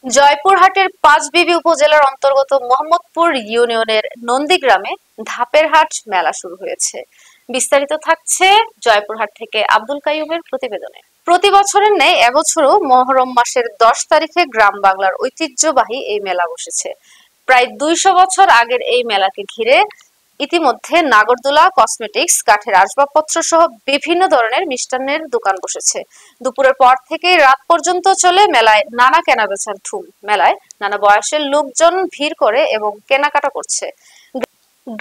জয়পুরহাটের পাঁচবিবি উপজেলার অন্তর্গত মোহাম্মদপুর ইউনিয়নের নন্দীগ্রামে ধাপের হাট মেলা শুরু হয়েছে। বিস্তারিত থাকছে জয়পুরহাট থেকে আব্দুল কাইয়ুমের প্রতিবেদনে। প্রতি বছরের ন্যায় এবছরও মহরম মাসের 10 তারিখে গ্রাম বাংলার ঐতিহ্যবাহী এই মেলা বসেছে। প্রায় 200 বছর আগের এই মেলাকে ঘিরে ইতিমধ্যে নাগরদোলা, কসমেটিক্স, কাঠের আসবাবপত্র সহ বিভিন্ন ধরনের মিষ্টান্নের দোকান বসেছে। দুপুরের পর থেকে রাত পর্যন্ত চলে মেলায় নানা কেনাবেচার ধুম। মেলায় নানা বয়সের লোকজন ভিড় করে এবং কেনাকাটা করছে।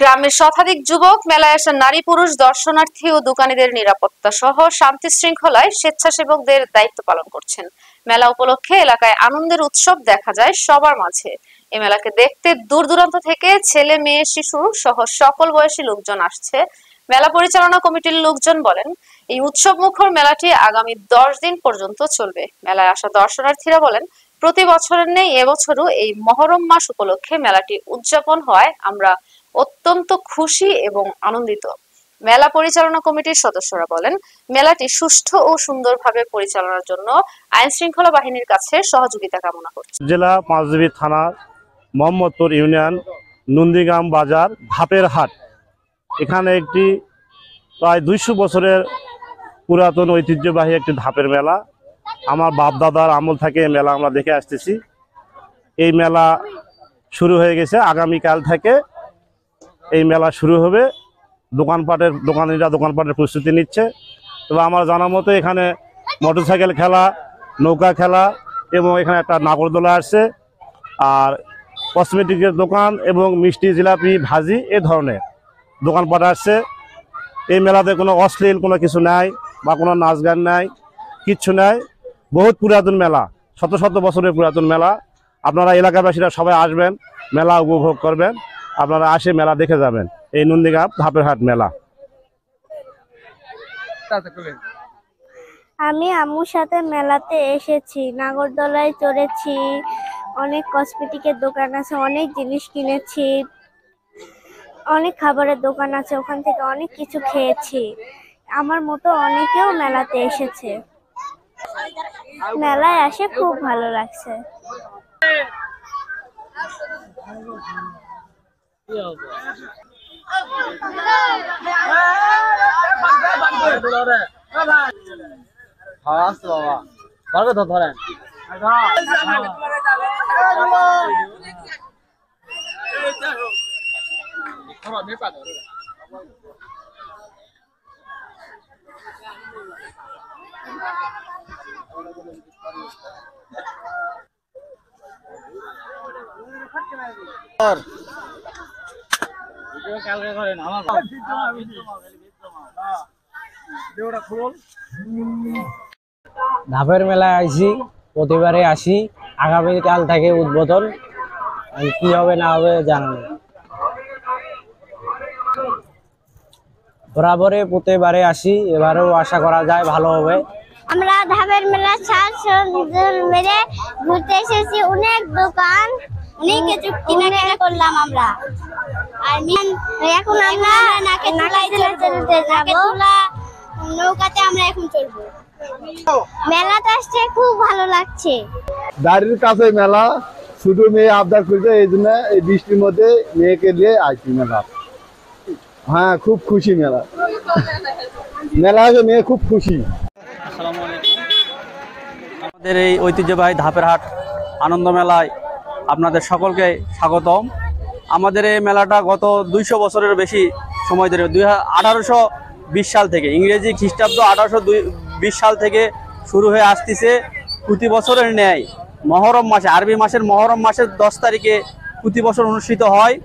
গ্রামের শতাধিক যুবক, মেলায় আসা নারী পুরুষ, দর্শনার্থী ও দোকানীদের নিরাপত্তা সহ শান্তি শৃঙ্খলায় স্বেচ্ছাসেবকদের দায়িত্ব পালন করছেন। মেলা উপলক্ষে এলাকায় আনন্দের উৎসব দেখা যায় সবার মাঝে। এ মেলাকে দেখতে দূর দূরান্ত থেকে ছেলে মেয়ে শিশু সহ সকল বয়সী লোকজন আসছে। মেলা পরিচালনা কমিটির লোকজন বলেন, এই উৎসব মুখর মেলাটি আগামী 10 দিন পর্যন্ত চলবে। মেলায় আসা দর্শনার্থীরা বলেন, প্রতি বছরের নেই এবছরও এই মহরম মাস উপলক্ষে মেলাটি উদযাপন হওয়ায় আমরা অত্যন্ত খুশি এবং আনন্দিত। মেলা পরিচালনা কমিটির সদস্যরা বলেন, মেলাটি সুষ্ঠু ও সুন্দরভাবে পরিচালনার জন্য আইন শৃঙ্খলা বাহিনীর কাছে সহযোগিতা কামনা করছে। জেলা পাঁচবিবি থানা, মোহাম্মদপুর ইউনিয়ন, নন্দীগ্রাম বাজার, ধাপের হাট। এখানে একটি প্রায় 200 বছরের পুরাতন ঐতিহ্যবাহী একটি ধাপের মেলা। আমার বাপ দাদার আমল থেকে এই মেলা আমরা দেখে আসতেছি। এই মেলা শুরু হয়ে গেছে, আগামীকাল থেকে এই মেলা শুরু হবে। দোকানিরা দোকানপাটের প্রস্তুতি নিচ্ছে। তবে আমার জানা মতো এখানে মোটরসাইকেল খেলা, নৌকা খেলা এবং এখানে একটা নাগরদোলা আসছে, আর কসমেটিকের দোকান এবং মিষ্টি, জিলাপি, ভাজি এ ধরনের দোকানপাট আসছে। এই মেলাতে কোনো অশ্লীল কোনো কিছু নাই বা কোনো নাচ গান নাই, কিচ্ছু নাই। বহুত পুরাতন মেলা, শত শত বছরের পুরাতন মেলা। আপনারা এলাকাবাসীরা সবাই আসবেন, মেলা উপভোগ করবেন। আপনারা আসে মেলা দেখে যাবেন। এই নন্দীগ্রাম ধাপের হাট মেলা। আমি আম্মুর সাথে মেলাতে এসেছি, নাগরদোলায় চড়েছি, অনেক কসমেটিকের দোকান আছে, অনেক জিনিস কিনেছি, অনেক খাবারের দোকান আছে, ওখান থেকে অনেক কিছু খেয়েছি। আমার মতো অনেকেও মেলাতে এসেছে। মেলায় আসে খুব ভালো লাগছে। ধাপের মেলায় আইছি, প্রতিবারে আসি। আগামীকাল থেকে উদ্বোধন, কি হবে না হবে জানা নেই। বরাবরে প্রতিবারে আসি, এবারেও আশা করা যায় ভালো হবে। আমরা ধাপের মেলা মেরে ঘুরতে এসেছি, অনেক দোকান, অনেক কিছু কেনাকাটা করলাম আমরা। আর এখন আমরা নৌকাতে আমরা এখন চলবো। মেলাতে আসছে খুব ভালো লাগছে। বাড়ির কাছে মেলা, শুধু মেয়ে আবদার করছে, এই জন্য এই বৃষ্টির মধ্যে মেয়েকে নিয়ে আসছি মেলা। হ্যাঁ, খুব খুশি মেলা। মেলা আছে, মেয়ে খুব খুশি। আসসালামু আলাইকুম। আমাদের এই ঐতিহ্যবাহী ধাপের হাট আনন্দ মেলায় আপনাদের সকলকে স্বাগতম। আমাদের এই মেলাটা গত 200 বছরের বেশি সময় ধরে 1820 সাল থেকে, ইংরেজি খ্রিস্টাব্দ 1820 সাল থেকে শুরু হয়ে আসতেছে। প্রতি বছরের ন্যায় মহরম মাসে, আরবি মাসের মহরম মাসের 10 তারিখে প্রতি বছর অনুষ্ঠিত হয়।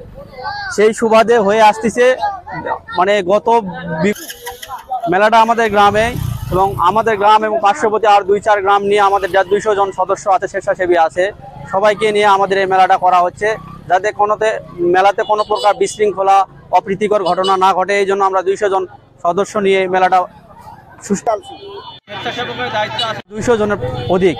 সেই সুবাদে হয়ে আসতেছে। মানে গত মেলাটা আমাদের গ্রামে, এবং আমাদের গ্রাম এবং পার্শ্ববর্তী আর 2-4 গ্রাম নিয়ে আমাদের যা 200 জন সদস্য আছে, স্বেচ্ছাসেবী আছে, সবাইকে নিয়ে আমাদের এই মেলাটা করা হচ্ছে, যাতে মেলাতে কোনো প্রকার বিশৃঙ্খলা, অপ্রীতিকর ঘটনা না ঘটে। এই জন্য আমরা 200 জন সদস্য নিয়ে মেলাটা স্বেচ্ছাসেবকের দায়িত্ব আছে 200 জনের অধিক।